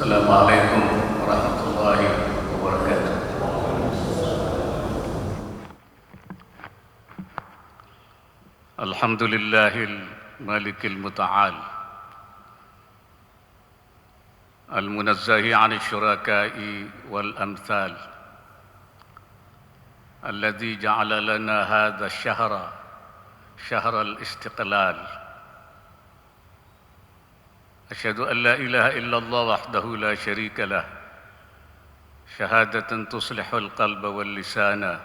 Assalamualaikum warahmatullahi wabarakatuh. Alhamdulillahil malikil muta'al al-munazzahi 'anil syuraka'i wal amthal alladzi ja'ala lana hadha ash-shahra syahral istiqlal. Asyhadu an la ilaha illallah wahdahu la syarika lah, syahadatan tuslihul qalba wal lisana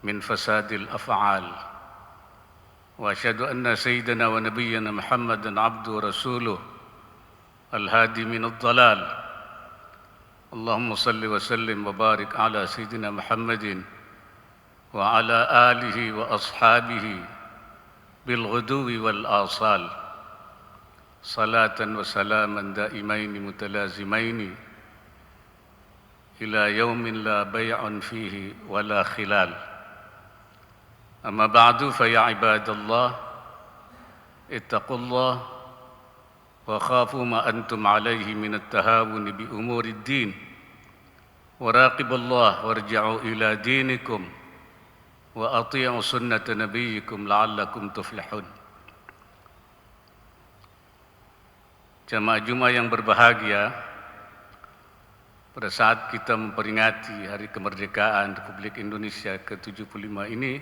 min fasadil af'al. Wa asyhadu anna sayyidana wa nabiyyana Muhammadan abduhu wa rasuluh al-hadi minadh dhalal. Allahumma salli wa sallim wa barik ala sayyidina Muhammadin wa ala alihi wa ashabihi bil ghuduwi wal asal. Salatan wa salaman daimaini mutalazimaini ila yaumin la bay'un fihi wa la khilal. Amma ba'du fa ya ibadallah ittaqullah wa khafu ma antum alaihi min at-tahawun bi umuri ad-din wa raqiballah warji'u ila dinikum wa ati'u sunnata nabiyyikum la'allakum tuflihun. Jamaah Jumat yang berbahagia, pada saat kita memperingati Hari Kemerdekaan Republik Indonesia ke-75 ini,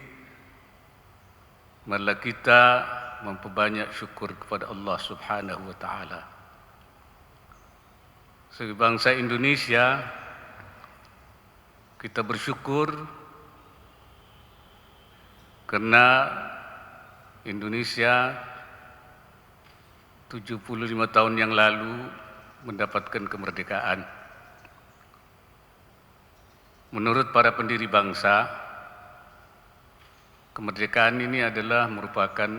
marilah kita memperbanyak syukur kepada Allah Subhanahu wa taala. Sebagai bangsa Indonesia, kita bersyukur karena Indonesia 75 tahun yang lalu mendapatkan kemerdekaan. Menurut para pendiri bangsa, kemerdekaan ini adalah merupakan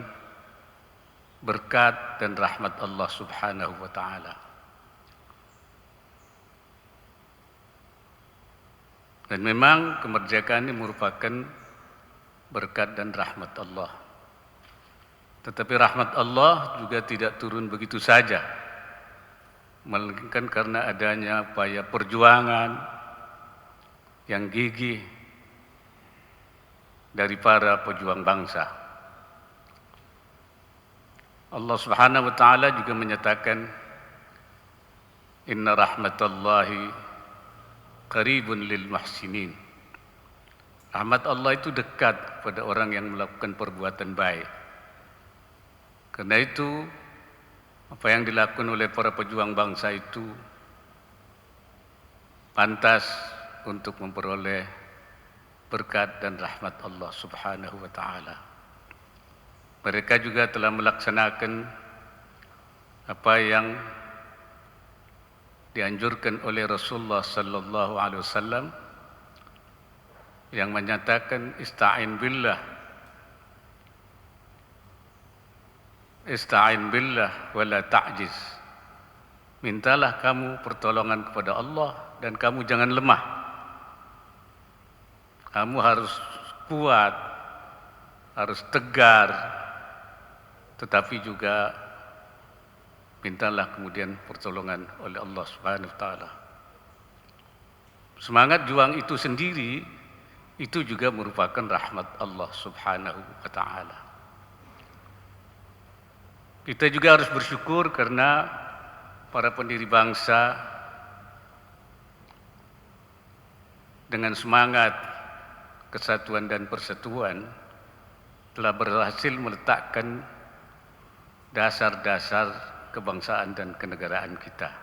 berkat dan rahmat Allah Subhanahu wa taala. Dan memang kemerdekaan ini merupakan berkat dan rahmat Allah. Tetapi rahmat Allah juga tidak turun begitu saja, melainkan karena adanya upaya perjuangan yang gigih dari para pejuang bangsa. Allah Subhanahu wa taala juga menyatakan, inna rahmatallahi qaribun lil muhsinin. Rahmat Allah itu dekat pada orang yang melakukan perbuatan baik. Karena itu, apa yang dilakukan oleh para pejuang bangsa itu pantas untuk memperoleh berkat dan rahmat Allah Subhanahu wa taala. Mereka juga telah melaksanakan apa yang dianjurkan oleh Rasulullah sallallahu alaihi wasallam yang menyatakan ista'in billah wa la ta'jiz. Mintalah kamu pertolongan kepada Allah dan kamu jangan lemah. Kamu harus kuat, harus tegar, tetapi juga mintalah kemudian pertolongan oleh Allah Subhanahu wa taala. Semangat juang itu sendiri itu juga merupakan rahmat Allah Subhanahu wa taala. Kita juga harus bersyukur karena para pendiri bangsa dengan semangat kesatuan dan persatuan telah berhasil meletakkan dasar-dasar kebangsaan dan kenegaraan kita.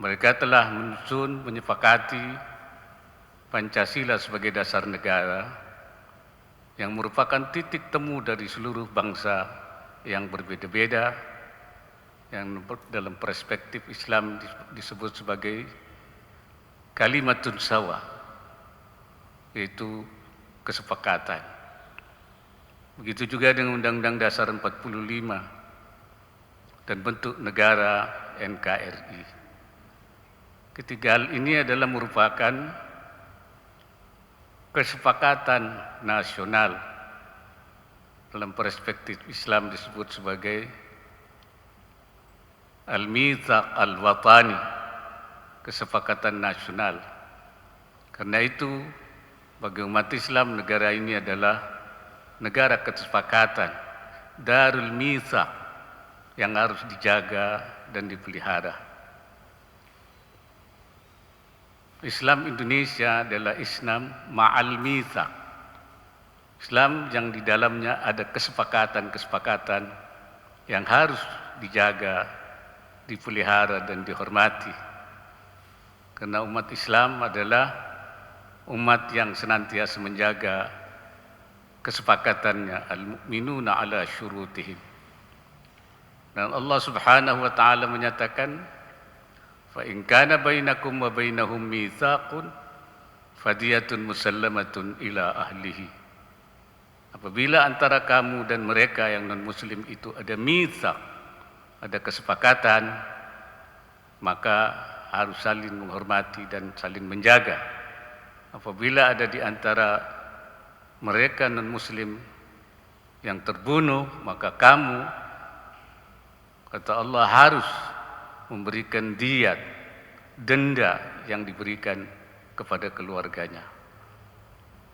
Mereka telah menyepakati Pancasila sebagai dasar negara yang merupakan titik temu dari seluruh bangsa yang berbeda-beda, yang dalam perspektif Islam disebut sebagai kalimatun sawa, yaitu kesepakatan. Begitu juga dengan Undang-Undang Dasar 45 dan bentuk negara NKRI. Ketiga hal ini adalah merupakan kesepakatan nasional. Dalam perspektif Islam disebut sebagai al-mitsaq al-watani, kesepakatan nasional. Karena itu bagi umat Islam negara ini adalah negara kesepakatan, darul mitsaq, yang harus dijaga dan dipelihara. Islam Indonesia adalah Islam ma'al mitsaq, Islam yang di dalamnya ada kesepakatan-kesepakatan yang harus dijaga, dipelihara dan dihormati. Karena umat Islam adalah umat yang senantiasa menjaga kesepakatannya, al-mu'minuna ala syurutihim. Dan Allah Subhanahu wa taala menyatakan, fa in kana bainakum wa bainahum mitsaqun fadiyatun musallamatun ila ahlihi. Apabila antara kamu dan mereka yang non-muslim itu ada mitsaq, ada kesepakatan, maka harus saling menghormati dan saling menjaga. Apabila ada di antara mereka non-muslim yang terbunuh, maka kamu, kata Allah, harus memberikan diyat, denda yang diberikan kepada keluarganya.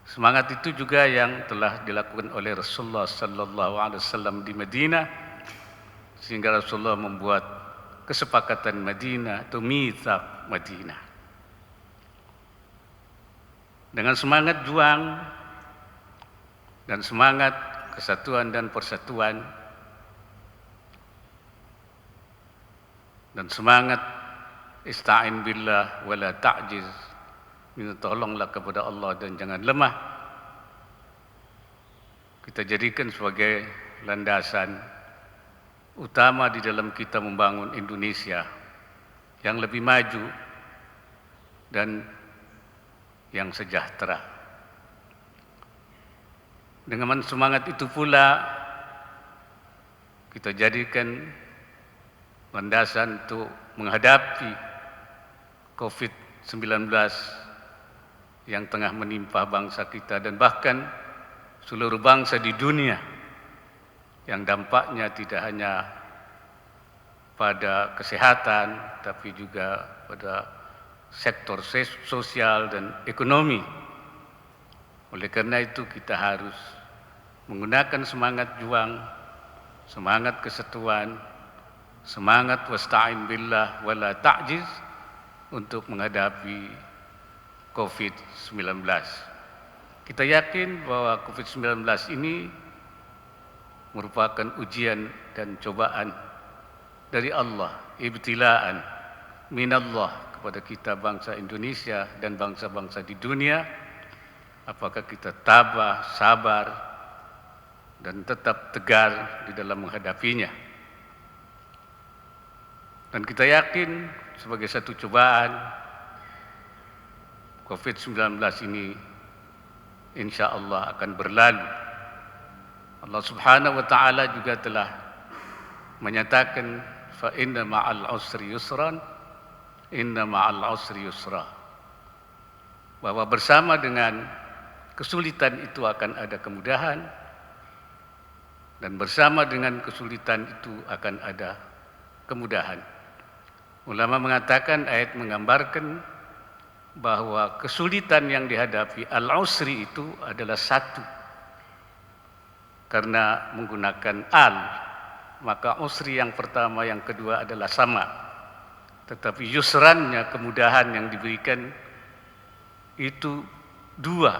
Semangat itu juga yang telah dilakukan oleh Rasulullah sallallahu alaihi wasallam di Madinah, sehingga Rasulullah membuat kesepakatan Madinah atau mitsaq Madinah. Dengan semangat juang dan semangat kesatuan dan persatuan dan semangat ista'in billah wala ta'jiz, minta tolonglah kepada Allah dan jangan lemah, kita jadikan sebagai landasan utama di dalam kita membangun Indonesia yang lebih maju dan yang sejahtera. Dengan semangat itu pula kita jadikan landasan untuk menghadapi COVID-19 yang tengah menimpa bangsa kita dan bahkan seluruh bangsa di dunia, yang dampaknya tidak hanya pada kesehatan tapi juga pada sektor sosial dan ekonomi. Oleh karena itu kita harus menggunakan semangat juang, semangat kesatuan, semangat wasta'in billah wala ta'jiz untuk menghadapi COVID-19. Kita yakin bahwa COVID-19 ini merupakan ujian dan cobaan dari Allah, ibtilaan minallah kepada kita bangsa Indonesia dan bangsa-bangsa di dunia. Apakah kita tabah, sabar, dan tetap tegar di dalam menghadapinya. Dan kita yakin sebagai satu cobaan, COVID-19 ini insya Allah akan berlalu. Allah Subhanahu wa taala juga telah menyatakan, fa inna ma'al usri yusran, inna ma'al usri yusra, bahwa bersama dengan kesulitan itu akan ada kemudahan, dan bersama dengan kesulitan itu akan ada kemudahan. Ulama mengatakan, ayat menggambarkan bahwa kesulitan yang dihadapi al-usri itu adalah satu, karena menggunakan al, maka usri yang pertama, yang kedua adalah sama. Tetapi yusrannya, kemudahan yang diberikan itu dua.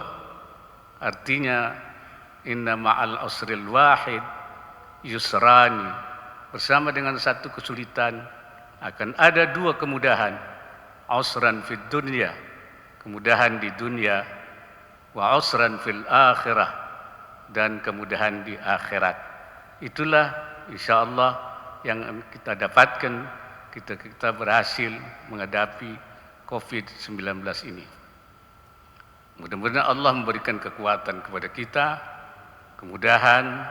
Artinya inna ma'al usril wahid yusrani, bersama dengan satu kesulitan akan ada dua kemudahan. Usran fid dunya, kemudahan di dunia, wa usran fil akhirah, dan kemudahan di akhirat. Itulah insyaallah yang kita dapatkan kita berhasil menghadapi COVID-19 ini. Mudah-mudahan Allah memberikan kekuatan kepada kita, kemudahan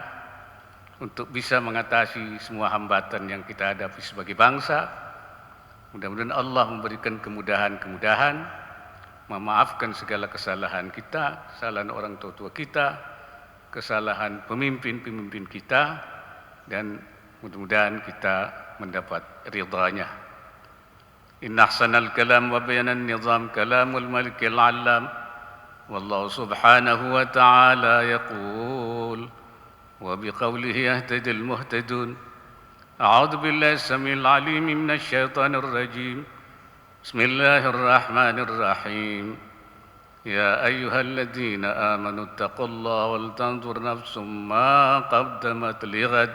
untuk bisa mengatasi semua hambatan yang kita hadapi sebagai bangsa. Mudah-mudahan Allah memberikan kemudahan-kemudahan, memaafkan segala kesalahan kita, kesalahan orang tua kita, kesalahan pemimpin-pemimpin kita, dan mudah-mudahan kita mendapat ridhanya. Inna ahsanal kalam wa bayanan nizam kalamul malikil alam. Wallahu subhanahu wa ta'ala yaqul wa biqawlihi yahtadil muhtadun. A'udhu billahi samil alim minash shaitanir rajim. Bismillahirrahmanirrahim. Ya ayyuhalladzina amanu taqullaha wal tanzur nafsum ma qaddamat lighad.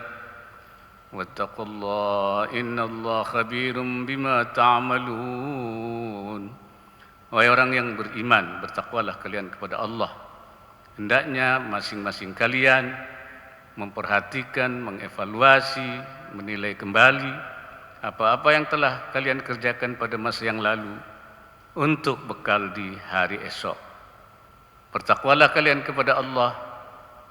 Wattaqullaha innallaha khabirum bima ta'malun. Wahai orang yang beriman, bertakwalah kalian kepada Allah. Hendaknya masing-masing kalian memperhatikan, mengevaluasi, menilai kembali apa-apa yang telah kalian kerjakan pada masa yang lalu untuk bekal di hari esok. Bertakwalah kalian kepada Allah.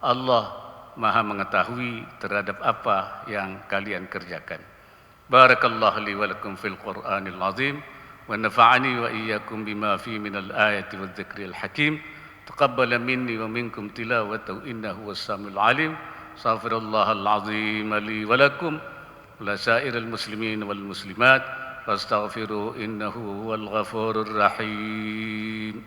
Allah Maha mengetahui terhadap apa yang kalian kerjakan. Barakallahu li wa lakum fil Qur'anil azim wa nafa'ani wa iyyakum bima fi minal ayati wadh dzikril hakim. Taqabbala minni wa minkum tilawatahu innahu was-samiul alim. Astaghfirullahal azim li wa lakum wa lasairil muslimin wal muslimat fastaghfiruhu innahu huwal ghafurur rahim.